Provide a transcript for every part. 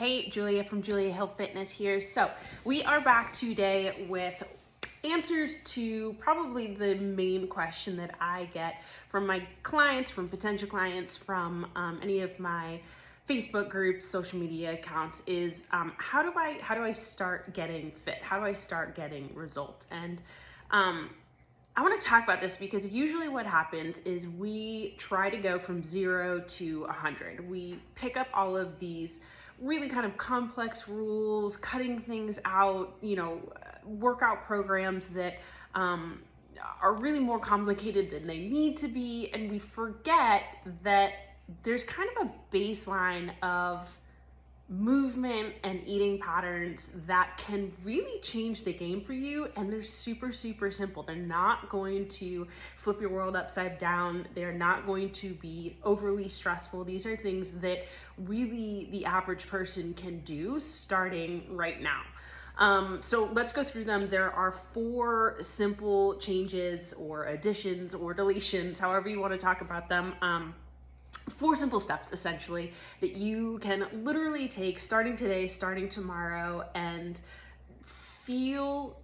Hey, Julia from Julia Hill Fitness here. So we are back today with answers to probably the main question that I get from my clients, from potential clients, from any of my Facebook groups, social media accounts is how do I start getting fit? How do I start getting results? And I want to talk about this because usually what happens is we try to go from 0 to 100. We pick up all of these really kind of complex rules, cutting things out, workout programs that are really more complicated than they need to be. And we forget that there's kind of a baseline of movement and eating patterns that can really change the game for you, and they're super simple. They're not going to flip your world upside down. They're not going to be overly stressful. These are things that really the average person can do starting right now. So let's go through them. There are 4 simple changes or additions or deletions, however you want to talk about them. 4 simple steps essentially that you can literally take starting today, starting tomorrow, and feel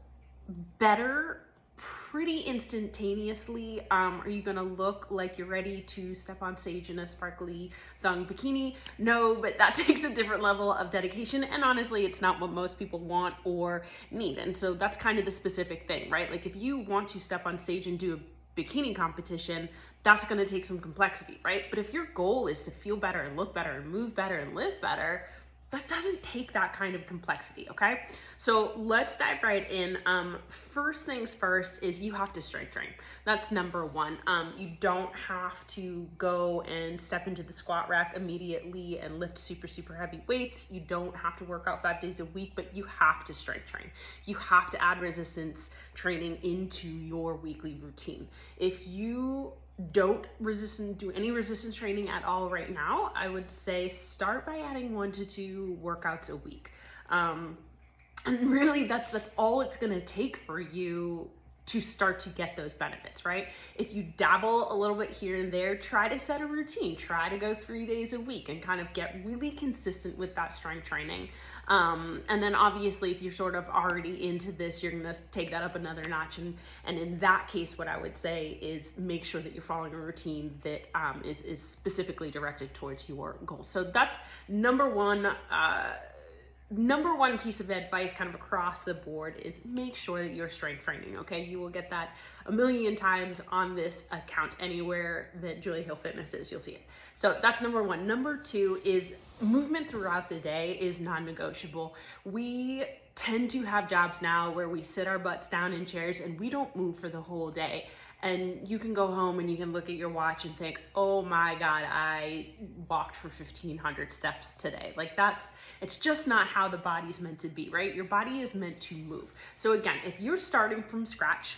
better pretty instantaneously. Are you gonna look like you're ready to step on stage in a sparkly thong bikini? No, but that takes a different level of dedication, and honestly it's not what most people want or need. And so that's kind of the specific thing, right? Like if you want to step on stage and do a bikini competition, that's going to take some complexity, right? But if your goal is to feel better and look better and move better and live better, that doesn't take that kind of complexity, okay? So let's dive right in. First things first is you have to strength train. That's number 1. You don't have to go and step into the squat rack immediately and lift super heavy weights. You don't have to work out 5 days a week, but you have to strength train. You have to add resistance training into your weekly routine. If you don't do any resistance training at all right now, I would say start by adding 1 to 2 workouts a week. And really that's all it's gonna take for you to start to get those benefits, right? If you dabble a little bit here and there, try to set a routine, try to go 3 days a week and kind of get really consistent with that strength training. And then obviously if you're sort of already into this, you're gonna take that up another notch. And in that case, what I would say is make sure that you're following a routine that is specifically directed towards your goals. So that's number one piece of advice kind of across the board is make sure that you're strength training, okay? You will get that a million times on this account. Anywhere that Julia Hill Fitness is, you'll see it. So that's number 1. Number 2 is movement throughout the day is non-negotiable. We tend to have jobs now where we sit our butts down in chairs and we don't move for the whole day. And you can go home and you can look at your watch and think, oh my God, I walked for 1,500 steps today. Like it's just not how the body's meant to be, right? Your body is meant to move. So again, if you're starting from scratch,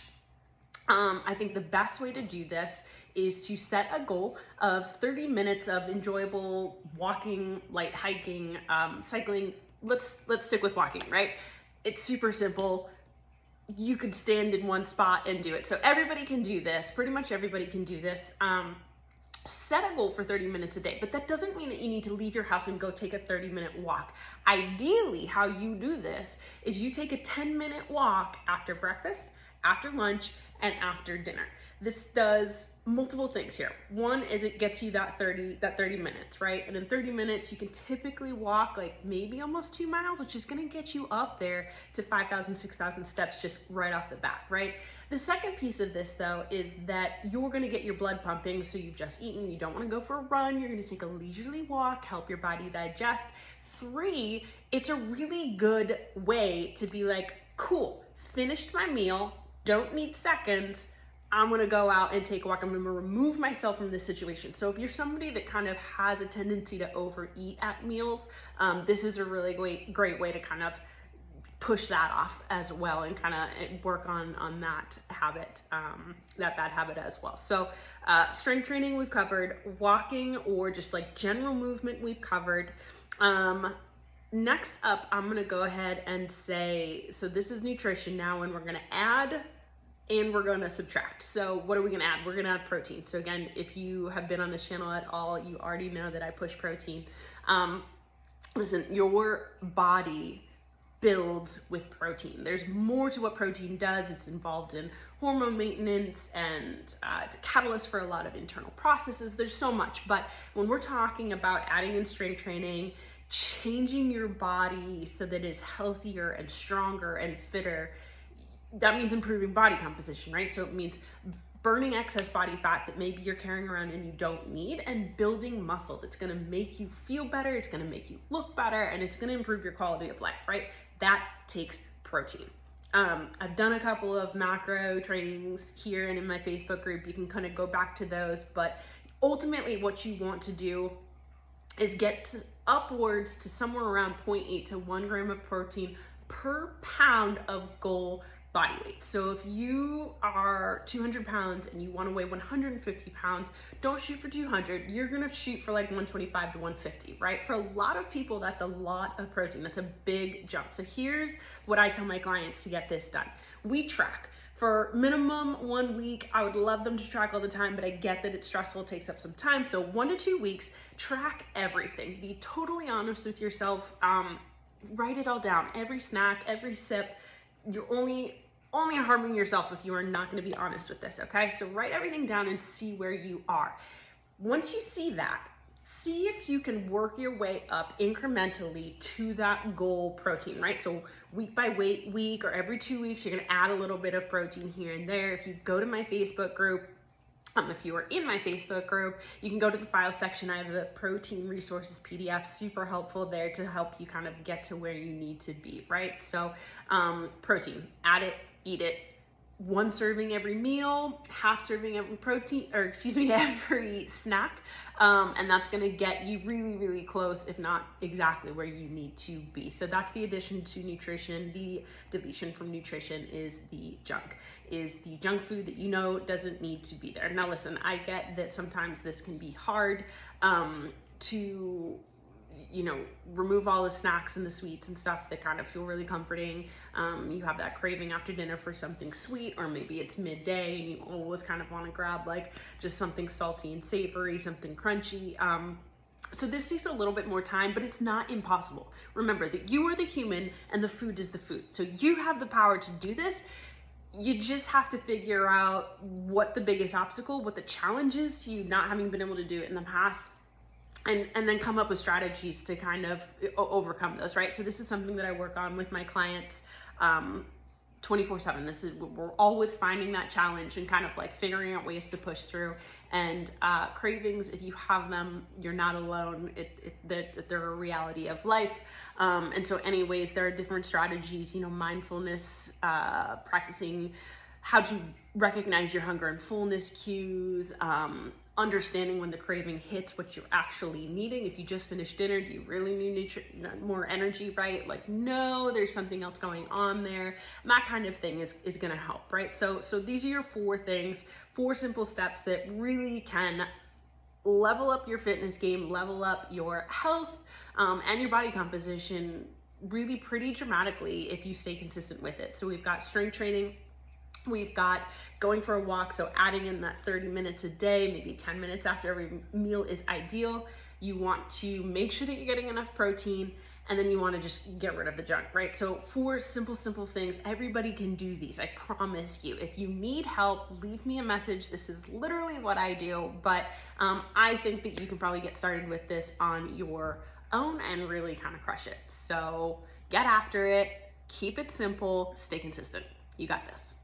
I think the best way to do this is to set a goal of 30 minutes of enjoyable walking, light hiking, cycling. Let's stick with walking, right? It's super simple. You could stand in one spot and do it. So everybody can do this. Pretty much everybody can do this. Set a goal for 30 minutes a day, but that doesn't mean that you need to leave your house and go take a 30-minute walk. Ideally, how you do this is you take a 10-minute walk after breakfast, after lunch, and after dinner. This does multiple things here. 1 is it gets you that 30 minutes, right? And in 30 minutes, you can typically walk like maybe almost 2 miles, which is gonna get you up there to 5,000, 6,000 steps just right off the bat, right? The second piece of this though is that you're gonna get your blood pumping. So you've just eaten, you don't wanna go for a run, you're gonna take a leisurely walk, help your body digest. 3, it's a really good way to be like, cool, finished my meal, don't need seconds, I'm gonna go out and take a walk. I'm gonna remove myself from this situation. So if you're somebody that kind of has a tendency to overeat at meals, this is a really great way to kind of push that off as well and kind of work on that habit, that bad habit as well. So strength training we've covered, walking or just like general movement we've covered. Next up, I'm gonna go ahead and say, so this is nutrition now, and we're gonna add and we're going to subtract. So what are we going to add? We're going to add protein. So again, if you have been on this channel at all, you already know that I push protein. listen, your body builds with protein. There's more to what protein does. It's involved in hormone maintenance, and it's a catalyst for a lot of internal processes. There's so much, but when we're talking about adding in strength training, changing your body so that it's healthier and stronger and fitter, that means improving body composition, right? So it means burning excess body fat that maybe you're carrying around and you don't need, and building muscle that's gonna make you feel better, it's gonna make you look better, and it's gonna improve your quality of life, right? That takes protein. I've done a couple of macro trainings here and in my Facebook group. You can kind of go back to those, but ultimately what you want to do is get to upwards to somewhere around 0.8 to 1 gram of protein per pound of goal body weight. So if you are 200 pounds and you want to weigh 150 pounds, don't shoot for 200. You're going to shoot for like 125 to 150, right? For a lot of people, that's a lot of protein. That's a big jump. So here's what I tell my clients to get this done. We track. For minimum 1 week, I would love them to track all the time, but I get that it's stressful, it takes up some time. So 1 to 2 weeks, track everything. Be totally honest with yourself. Write it all down. Every snack, every sip. You're only harming yourself if you are not going to be honest with this, okay? So write everything down and see where you are. Once you see that, see if you can work your way up incrementally to that goal protein, right? So week by week or every 2 weeks, you're going to add a little bit of protein here and there. If you go to my Facebook group, if you are in my Facebook group, you can go to the file section. I have the protein resources PDF, super helpful there to help you kind of get to where you need to be, right? So protein, add it, eat it. 1 serving every meal, half serving every every snack. And that's gonna get you really, really close, if not exactly where you need to be. So that's the addition to nutrition. The deletion from nutrition is the junk food that you know doesn't need to be there. Now listen, I get that sometimes this can be hard to remove all the snacks and the sweets and stuff that kind of feel really comforting. You have that craving after dinner for something sweet, or maybe it's midday and you always kind of want to grab like just something salty and savory, something crunchy. So this takes a little bit more time, but it's not impossible. Remember that you are the human and the food is the food. So you have the power to do this. You just have to figure out what the biggest obstacle, what the challenge is to you not having been able to do it in the past, and then come up with strategies to kind of overcome those, right? So this is something that I work on with my clients 24/7. We're always finding that challenge and kind of like figuring out ways to push through. And cravings, if you have them, you're not alone. They're a reality of life. And so anyways, there are different strategies, mindfulness, practicing how to recognize your hunger and fullness cues, understanding when the craving hits what you're actually needing. If you just finished dinner, do you really need more energy, right? Like, no, there's something else going on there. And that kind of thing is going to help, right? So these are your 4 things, 4 simple steps that really can level up your fitness game, level up your health, and your body composition really pretty dramatically if you stay consistent with it. So we've got strength training. We've got going for a walk, so adding in that 30 minutes a day, maybe 10 minutes after every meal is ideal. You want to make sure that you're getting enough protein, and then you want to just get rid of the junk, right? So 4 simple things. Everybody can do these, I promise you. If you need help, leave me a message. This is literally what I do, but I think that you can probably get started with this on your own and really kind of crush it. So get after it, keep it simple, stay consistent. You got this.